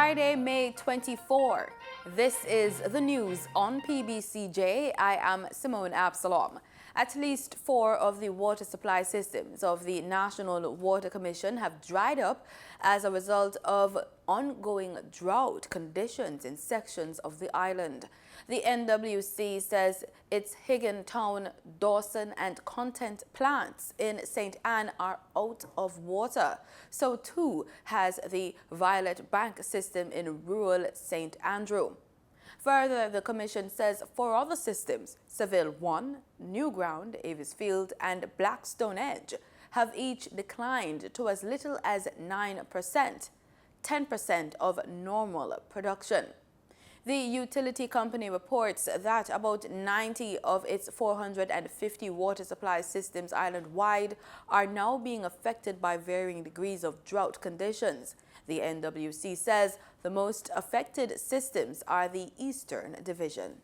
Friday, May 24. This is the news on PBCJ. I am Simone Absalom. At least 4 of the water supply systems of the National Water Commission have dried up as a result of ongoing drought conditions in sections of the island. The NWC says its Higgintown, Dawson and Content plants in St. Anne are out of water. So too has the Violet Bank system in rural St. Andrew. Further, the Commission says 4 other systems, Seville 1, Newground, Avisfield and Blackstone Edge, have each declined to as little as 9%, 10% of normal production. The utility company reports that about 90 of its 450 water supply systems island-wide are now being affected by varying degrees of drought conditions. The NWC says the most affected systems are the Eastern Division.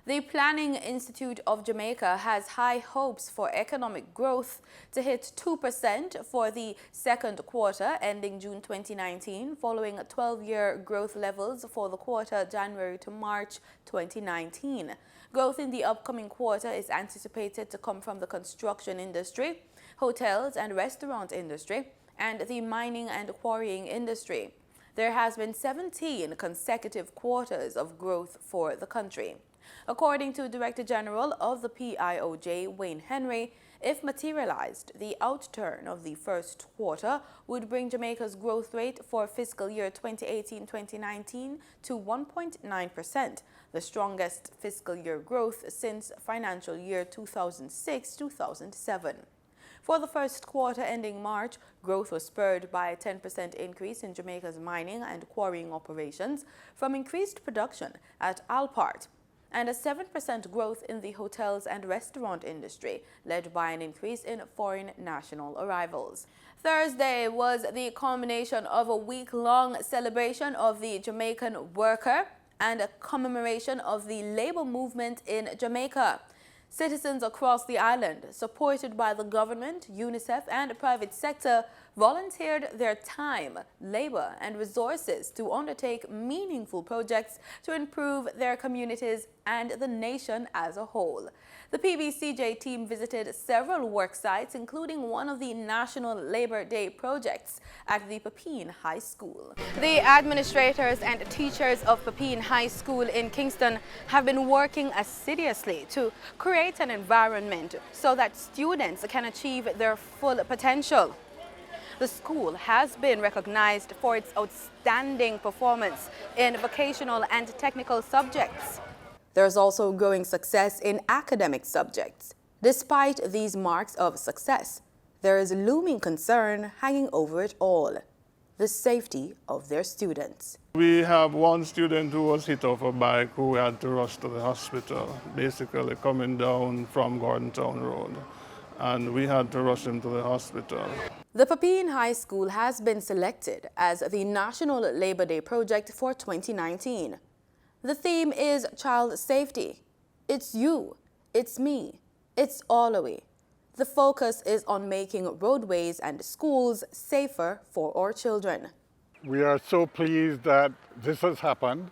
The Planning Institute of Jamaica has high hopes for economic growth to hit 2% for the second quarter ending June 2019, following 12-year growth levels for the quarter January to March 2019. Growth in the upcoming quarter is anticipated to come from the construction industry, hotels and restaurant industry, and the mining and quarrying industry. There has been 17 consecutive quarters of growth for the country. According to Director General of the PIOJ, Wayne Henry, if materialized, the outturn of the first quarter would bring Jamaica's growth rate for fiscal year 2018-2019 to 1.9%, the strongest fiscal year growth since financial year 2006-2007. For the first quarter ending March, growth was spurred by a 10% increase in Jamaica's mining and quarrying operations from increased production at Alpart, and a 7% growth in the hotels and restaurant industry, led by an increase in foreign national arrivals. Thursday was the culmination of a week-long celebration of the Jamaican worker and a commemoration of the labor movement in Jamaica. Citizens across the island, supported by the government, UNICEF and the private sector, volunteered their time, labor and resources to undertake meaningful projects to improve their communities and the nation as a whole. The PBCJ team visited several work sites, including one of the National Labor Day projects at the Pepin High School. The administrators and teachers of Pepin High School in Kingston have been working assiduously to create an environment so that students can achieve their full potential. The school has been recognized for its outstanding performance in vocational and technical subjects. There's also growing success in academic subjects. Despite these marks of success, there is looming concern hanging over it all: the safety of their students. We have one student who was hit off a bike who had to rush to the hospital, basically coming down from Gordon Town Road, and we had to rush him to the hospital. The Pepin High School has been selected as the National Labor Day project for 2019. The theme is child safety. It's you, it's me, it's all of we. The focus is on making roadways and schools safer for our children. We are so pleased that this has happened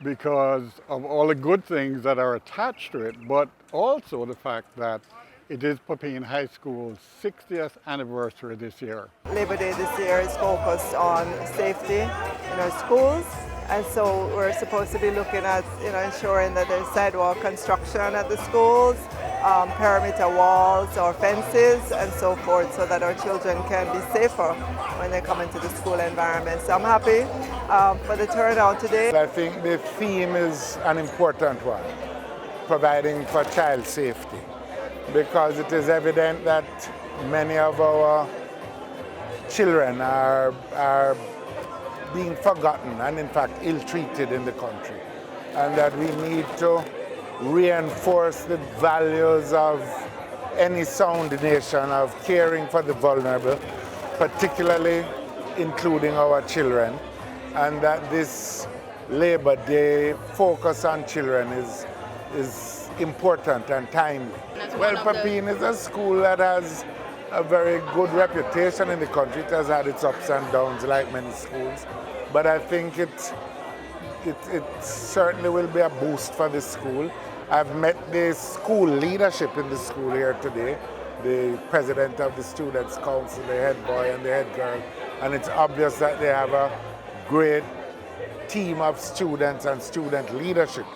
because of all the good things that are attached to it, but also the fact that it is Pepin High School's 60th anniversary this year. Labor Day this year is focused on safety in our schools, and so we're supposed to be looking at ensuring that there's sidewalk construction at the schools, perimeter walls or fences and so forth, so that our children can be safer when they come into the school environment. So I'm happy for the turnout today. I think the theme is an important one, providing for child safety, because it is evident that many of our children are being forgotten and in fact ill-treated in the country, and that we need to reinforce the values of any sound nation of caring for the vulnerable, particularly including our children, and that this Labor Day focus on children is important and timely. Well, Pepin is a school that has a very good reputation in the country. It has had its ups and downs like many schools, but I think it certainly will be a boost for the school. I've met the school leadership in the school here today, the president of the Students' Council, the head boy and the head girl, and it's obvious that they have a great team of students and student leadership.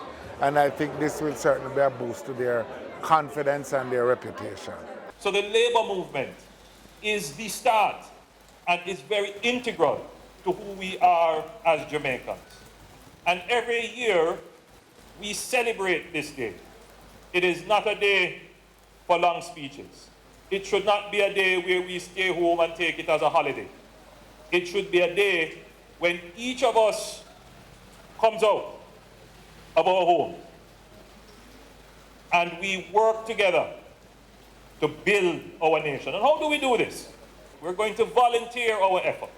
And I think this will certainly be a boost to their confidence and their reputation. So the labor movement is the start and is very integral to who we are as Jamaicans. And every year we celebrate this day. It is not a day for long speeches. It should not be a day where we stay home and take it as a holiday. It should be a day when each of us comes out of our home and we work together to build our nation. And how do we do this? We're going to volunteer our effort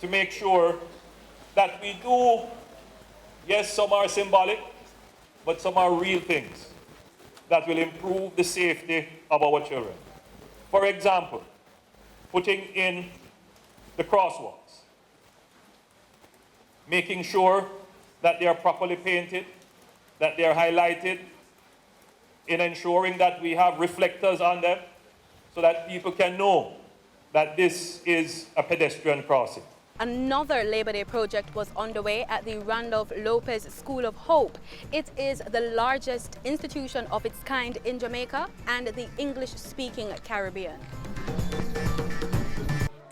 to make sure that we do, yes, some are symbolic, but some are real things that will improve the safety of our children. For example, putting in the crosswalks, making sure that they are properly painted, that they are highlighted, in ensuring that we have reflectors on them so that people can know that this is a pedestrian crossing. Another Labor Day project was underway at the Randolph Lopez School of Hope. It is the largest institution of its kind in Jamaica and the English-speaking Caribbean.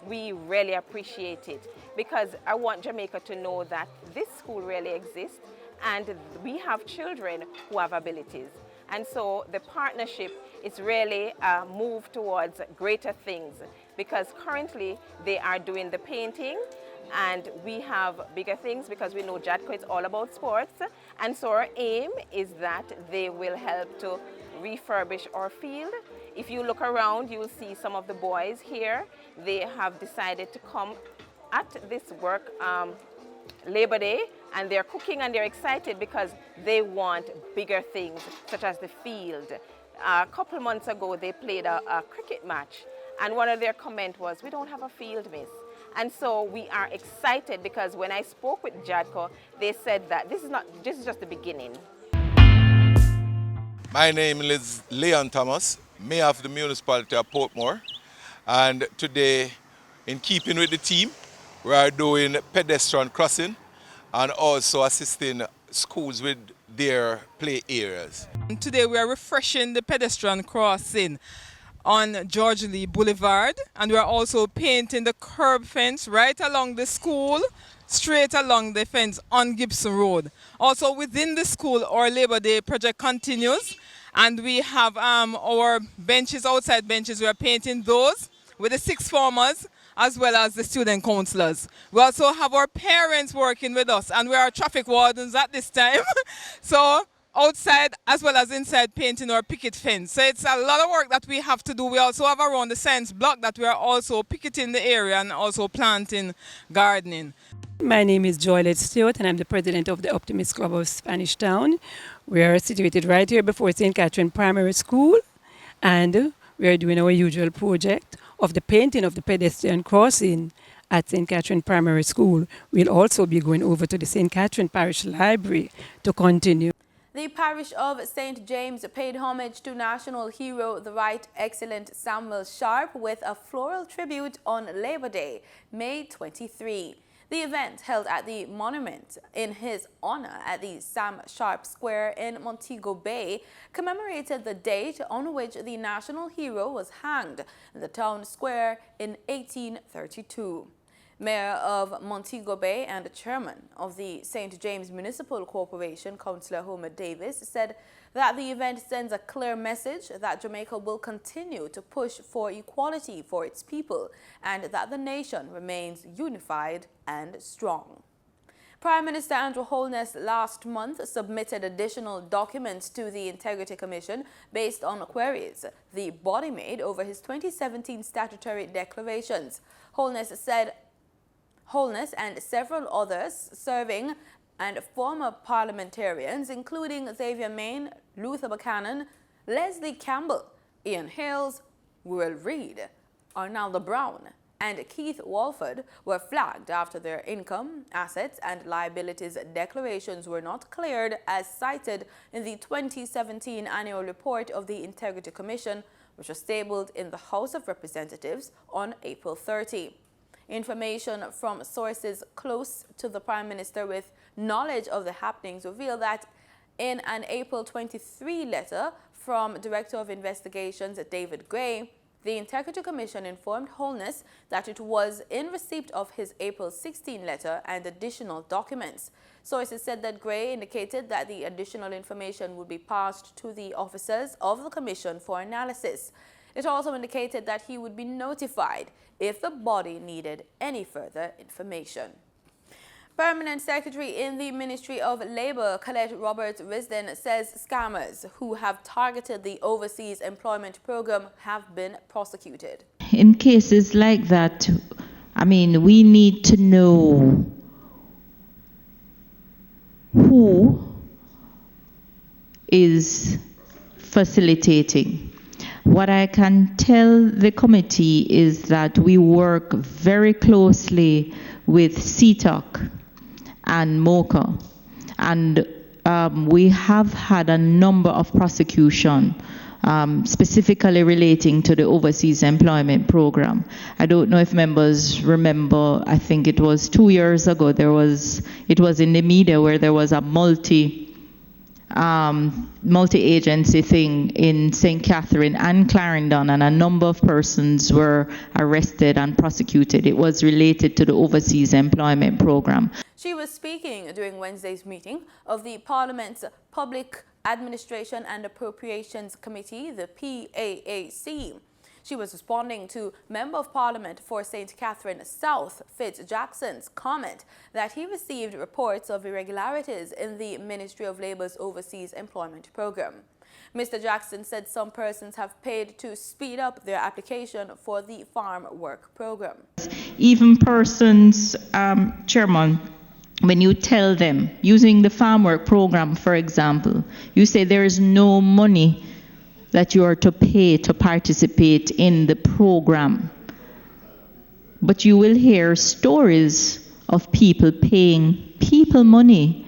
We really appreciate it because I want Jamaica to know that this school really exists and we have children who have abilities. And so the partnership is really a move towards greater things because currently they are doing the painting and we have bigger things because we know JADCO is all about sports. And so our aim is that they will help to refurbish our field. If you look around, you will see some of the boys here. They have decided to come at this work Labor Day, and they're cooking and they're excited because they want bigger things such as the field. A couple months ago they played a cricket match and one of their comments was, "We don't have a field, miss." And so we are excited because when I spoke with JADCO, they said that this is just the beginning. My name is Leon Thomas, Mayor of the Municipality of Portmore, and today, in keeping with the team, we are doing pedestrian crossing and also assisting schools with their play areas. Today we are refreshing the pedestrian crossing on George Lee Boulevard, and we are also painting the curb fence right along the school, straight along the fence on Gibson Road. Also within the school, our Labor Day project continues, and we have our benches, outside benches, we are painting those with the sixth formers as well as the student councillors. We also have our parents working with us, and we are traffic wardens at this time. So outside as well as inside painting our picket fence. So it's a lot of work that we have to do. We also have around the science block that we are also picketing the area and also planting, gardening. My name is Joylette Stewart and I'm the president of the Optimist Club of Spanish Town. We are situated right here before St. Catherine Primary School, and we are doing our usual project of the painting of the pedestrian crossing at St. Catherine Primary School. We'll also be going over to the St. Catherine Parish Library to continue. The parish of St. James paid homage to national hero, the Right Excellent Samuel Sharpe, with a floral tribute on Labor Day, May 23. The event, held at the monument in his honor at the Sam Sharpe Square in Montego Bay, commemorated the date on which the national hero was hanged in the town square in 1832. Mayor of Montego Bay and chairman of the St. James Municipal Corporation, Councillor Homer Davis, said that the event sends a clear message that Jamaica will continue to push for equality for its people and that the nation remains unified and strong. Prime Minister Andrew Holness last month submitted additional documents to the Integrity Commission based on queries the body made over his 2017 statutory declarations. Holness and several others serving and former parliamentarians, including Xavier Main, Luther Buchanan, Leslie Campbell, Ian Hales, Will Reid, Arnaldo Brown, and Keith Walford were flagged after their income, assets, and liabilities declarations were not cleared as cited in the 2017 annual report of the Integrity Commission, which was tabled in the House of Representatives on April 30. Information from sources close to the Prime Minister with knowledge of the happenings reveal that in an April 23 letter from Director of Investigations David Gray, the Integrity Commission informed Holness that it was in receipt of his April 16 letter and additional documents. Sources said that Gray indicated that the additional information would be passed to the officers of the Commission for analysis. It also indicated that he would be notified if the body needed any further information. Permanent Secretary in the Ministry of Labour, Colette Roberts-Risden, says scammers who have targeted the Overseas Employment Program have been prosecuted. In cases like that, we need to know who is facilitating. What I can tell the committee is that we work very closely with CTOC and MOCA, and we have had a number of prosecution specifically relating to the Overseas Employment Program. I don't know if members remember, I think it was 2 years ago, it was in the media where there was a multi-agency thing in St. Catherine and Clarendon, and a number of persons were arrested and prosecuted. It was related to the Overseas Employment Program. She was speaking during Wednesday's meeting of the Parliament's Public Administration and Appropriations Committee, the PAAC. She was responding to Member of Parliament for St. Catherine South, Fitz Jackson's comment that he received reports of irregularities in the Ministry of Labour's Overseas Employment Program. Mr. Jackson said some persons have paid to speed up their application for the farm work program. Even persons, Chairman, when you tell them, using the farm work program, for example, you say there is no money that you are to pay to participate in the program. But you will hear stories of people paying people money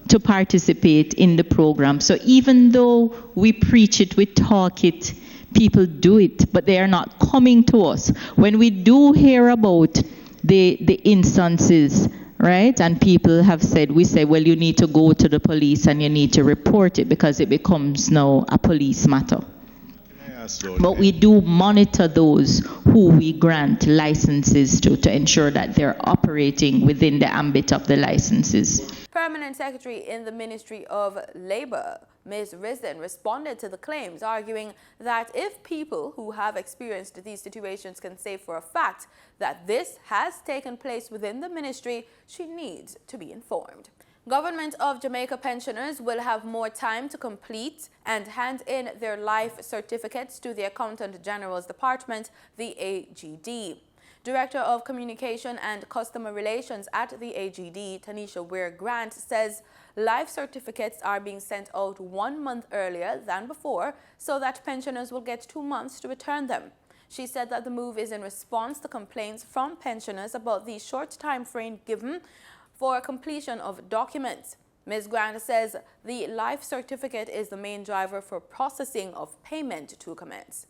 to participate in the program. So even though we preach it, we talk it, people do it, but they are not coming to us. When we do hear about the instances, right, and people have said, we say, well, you need to go to the police and you need to report it because it becomes now a police matter. But we do monitor those who we grant licenses to ensure that they're operating within the ambit of the licenses. Permanent Secretary in the Ministry of Labour, Ms. Risden, responded to the claims, arguing that if people who have experienced these situations can say for a fact that this has taken place within the ministry, she needs to be informed. Government of Jamaica pensioners will have more time to complete and hand in their life certificates to the Accountant General's Department, the AGD. Director of Communication and Customer Relations at the AGD, Tanisha Weir-Grant, says life certificates are being sent out 1 month earlier than before so that pensioners will get 2 months to return them. She said that the move is in response to complaints from pensioners about the short time frame given for completion of documents. Ms. Grant says the life certificate is the main driver for processing of payment to commence.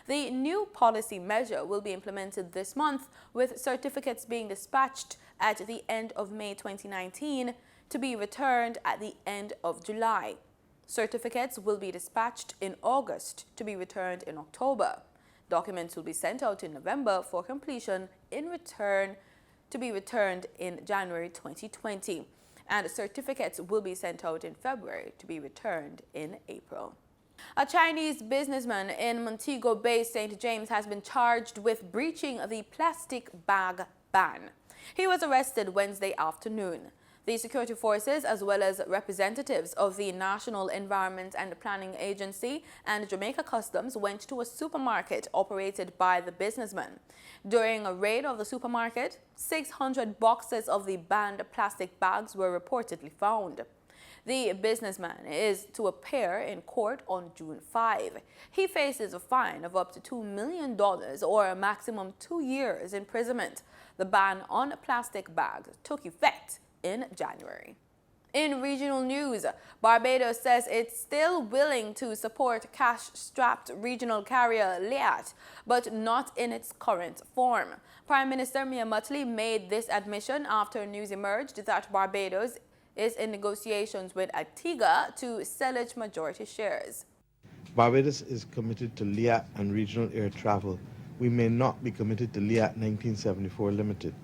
The new policy measure will be implemented this month, with certificates being dispatched at the end of May 2019 to be returned at the end of July. Certificates will be dispatched in August to be returned in October. Documents will be sent out in November for completion in return to be returned in January 2020. And certificates will be sent out in February to be returned in April. A Chinese businessman in Montego Bay, St. James, has been charged with breaching the plastic bag ban. He was arrested Wednesday afternoon. The security forces, as well as representatives of the National Environment and Planning Agency and Jamaica Customs, went to a supermarket operated by the businessman. During a raid of the supermarket, 600 boxes of the banned plastic bags were reportedly found. The businessman is to appear in court on June 5. He faces a fine of up to $2 million or a maximum 2 years imprisonment. The ban on plastic bags took effect in January. In regional news, Barbados says it's still willing to support cash-strapped regional carrier LIAT, but not in its current form. Prime Minister Mia Mottley made this admission after news emerged that Barbados is in negotiations with Antigua to sell its majority shares. Barbados is committed to LIAT and regional air travel. We may not be committed to LIAT 1974 Limited,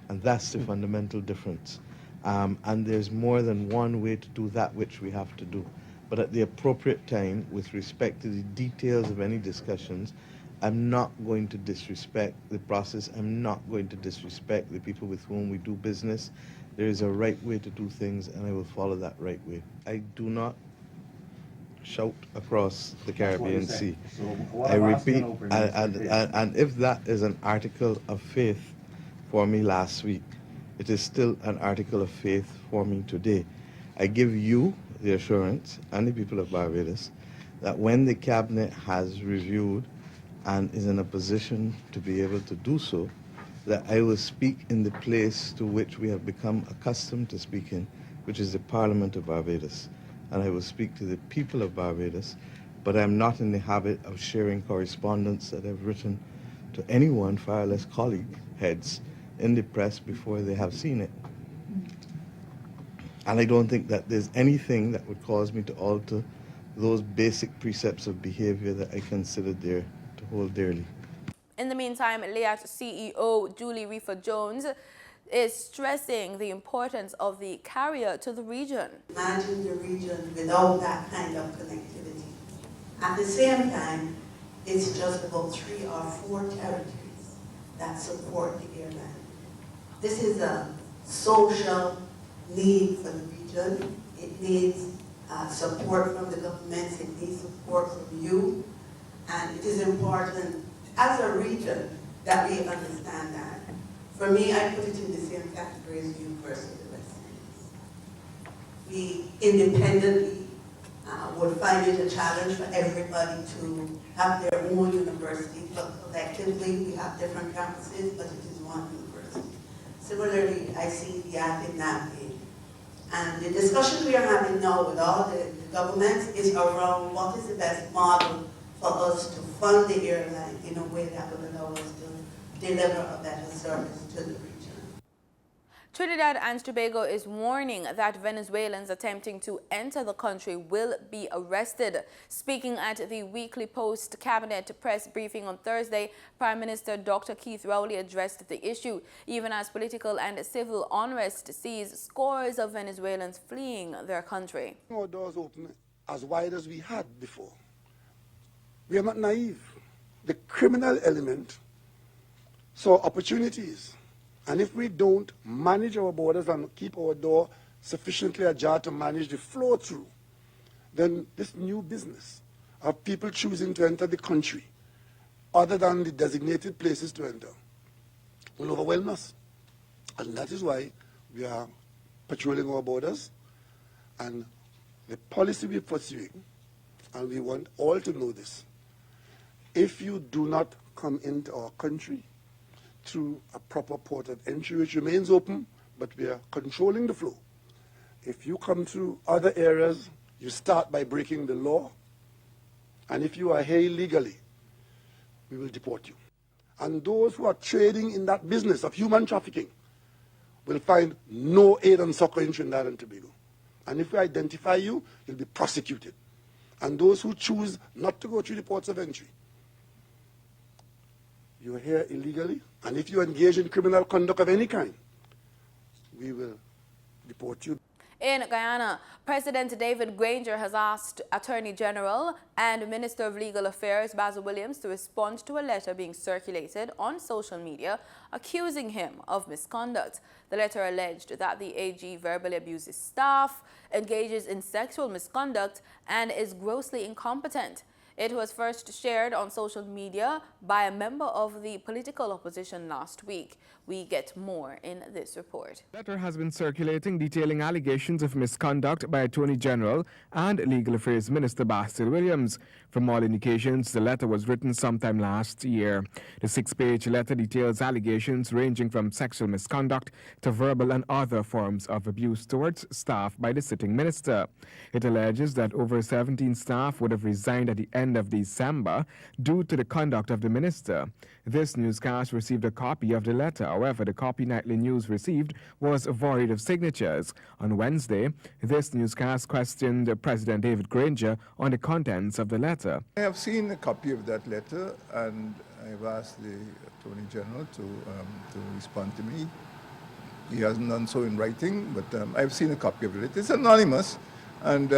and that's the fundamental difference. And there's more than one way to do that which we have to do. But at the appropriate time, with respect to the details of any discussions, I'm not going to disrespect the process. I'm not going to disrespect the people with whom we do business. There is a right way to do things, and I will follow that right way. I do not shout across the Caribbean Sea. I repeat, and if that is an article of faith for me last week, it is still an article of faith for me today. I give you the assurance, and the people of Barbados, that when the Cabinet has reviewed and is in a position to be able to do so, that I will speak in the place to which we have become accustomed to speaking, which is the Parliament of Barbados. And I will speak to the people of Barbados, but I'm not in the habit of sharing correspondence that I've written to anyone, far less colleague heads, in the press before they have seen it. And I don't think that there's anything that would cause me to alter those basic precepts of behavior that I consider dear to hold dearly. In the meantime, LIAT CEO Julie Reefer-Jones is stressing the importance of the carrier to the region. Imagine the region without that kind of connectivity. At the same time, it's just about 3 or 4 territories that support the airline. This is a social need for the region. It needs support from the governments, it needs support from you, and it is important as a region that we understand that. For me, I put it in the same category as the University of the West Indies. We independently would find it a challenge for everybody to have their own university, but collectively we have different campuses, but it is one university. Similarly, I see the LIAT in that way. And the discussion we are having now with all the governments is around what is the best model for us to fund the airline in a way that will allow us to deliver a better service to the region. Trinidad and Tobago is warning that Venezuelans attempting to enter the country will be arrested. Speaking at the weekly post-cabinet press briefing on Thursday, Prime Minister Dr. Keith Rowley addressed the issue, even as political and civil unrest sees scores of Venezuelans fleeing their country. Our doors open as wide as we had before. We are not naive. The criminal element saw opportunities. And if we don't manage our borders and keep our door sufficiently ajar to manage the flow through, then this new business of people choosing to enter the country other than the designated places to enter will overwhelm us. And that is why we are patrolling our borders, and the policy we're pursuing, and we want all to know this, if you do not come into our country through a proper port of entry, which remains open, but we are controlling the flow. If you come through other areas, you start by breaking the law, and if you are here illegally, we will deport you. And those who are trading in that business of human trafficking will find no aid and succor in Trinidad and Tobago. And if we identify you, you'll be prosecuted. And those who choose not to go through the ports of entry, you are here illegally, and if you engage in criminal conduct of any kind, we will deport you. In Guyana, President David Granger has asked Attorney General and Minister of Legal Affairs Basil Williams to respond to a letter being circulated on social media accusing him of misconduct. The letter alleged that the AG verbally abuses staff, engages in sexual misconduct, and is grossly incompetent. It was first shared on social media by a member of the political opposition last week. We get more in this report. A letter has been circulating detailing allegations of misconduct by Attorney General and Legal Affairs Minister Bastille Williams. From all indications, the letter was written sometime last year. The 6-page letter details allegations ranging from sexual misconduct to verbal and other forms of abuse towards staff by the sitting minister. It alleges that over 17 staff would have resigned at the end of December due to the conduct of the minister. This newscast received a copy of the letter. However, the copy Nightly News received was void of signatures. On Wednesday, this newscast questioned President David Granger on the contents of the letter. I have seen a copy of that letter, and I've asked the Attorney General to respond to me. He hasn't done so in writing, but I've seen a copy of it. It's anonymous, and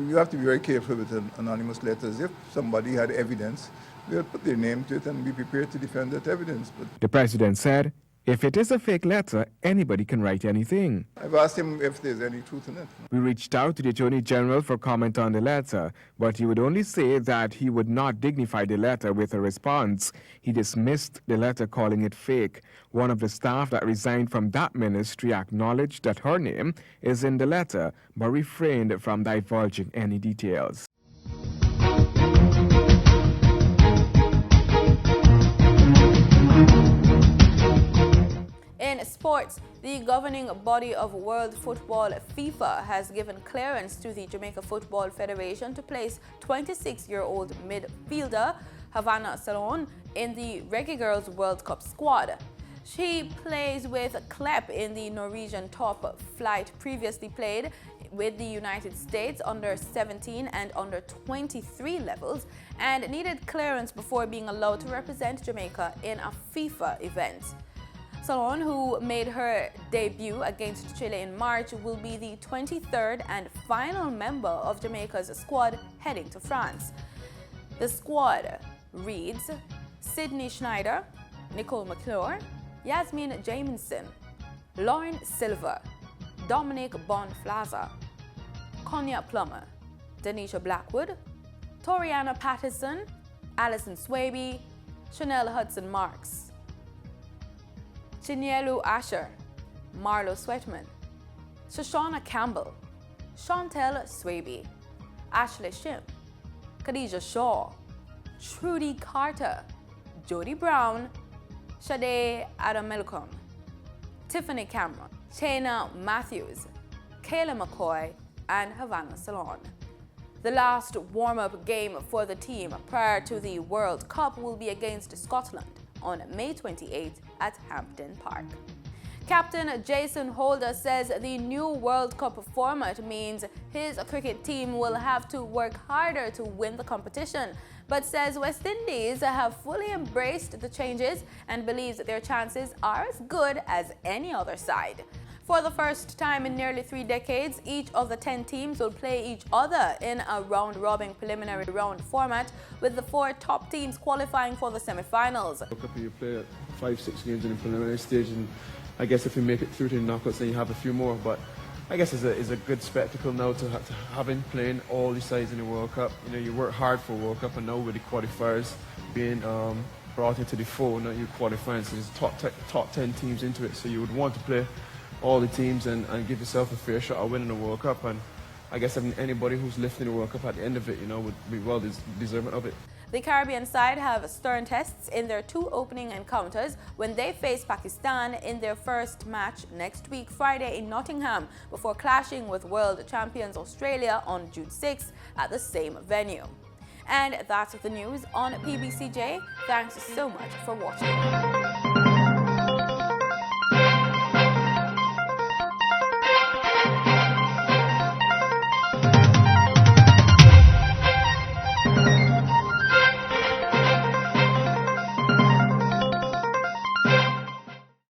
you have to be very careful with anonymous letters. If somebody had evidence, they'll put their name to it and be prepared to defend that evidence. But the president said, if it is a fake letter, anybody can write anything. I've asked him if there's any truth in it. We reached out to the Attorney General for comment on the letter, but he would only say that he would not dignify the letter with a response. He dismissed the letter, calling it fake. One of the staff that resigned from that ministry acknowledged that her name is in the letter, but refrained from divulging any details. In sports, the governing body of world football, FIFA, has given clearance to the Jamaica Football Federation to place 26-year-old midfielder Havana Salon in the Reggae Girls World Cup squad. She plays with Klep in the Norwegian top flight, previously played with the United States under 17 and under 23 levels, and needed clearance before being allowed to represent Jamaica in a FIFA event. Salon, who made her debut against Chile in March, will be the 23rd and final member of Jamaica's squad heading to France. The squad reads Sydney Schneider, Nicole McClure, Yasmin Jamieson, Lauren Silva, Dominic Bonflaza, Konya Plummer, Denisha Blackwood, Toriana Patterson, Alison Swaby, Chanel Hudson Marks, Chinyelu Asher, Marlo Sweatman, Shoshana Campbell, Chantel Swaby, Ashley Shim, Khadijah Shaw, Trudy Carter, Jody Brown, Sade Adamelcom, Tiffany Cameron, Shayna Matthews, Kayla McCoy, and Havana Salon. The last warm-up game for the team prior to the World Cup will be against Scotland on May 28th at Hampden Park. Captain Jason Holder says the new World Cup format means his cricket team will have to work harder to win the competition, but says West Indies have fully embraced the changes and believes that their chances are as good as any other side. For the first time in nearly 3 decades, each of the 10 teams will play each other in a round-robin preliminary round format, with the 4 top teams qualifying for the semi-finals. You play 5-6 games in the preliminary stage, and I guess if you make it through to the knockouts, then you have a few more. But I guess it's a good spectacle now to having playing all the sides in the World Cup. You know, you work hard for World Cup, and now with the qualifiers being brought into the fold, now you're qualifying, so there's top 10 teams into it. So you would want to play all the teams and give yourself a fair shot at winning the World Cup. And I guess anybody who's lifting the World Cup at the end of it, you know, would be well deserving of it. The Caribbean side have stern tests in their 2 opening encounters when they face Pakistan in their first match next week, Friday in Nottingham, before clashing with world champions Australia on June 6th at the same venue. And that's the news on PBCJ. Thanks so much for watching.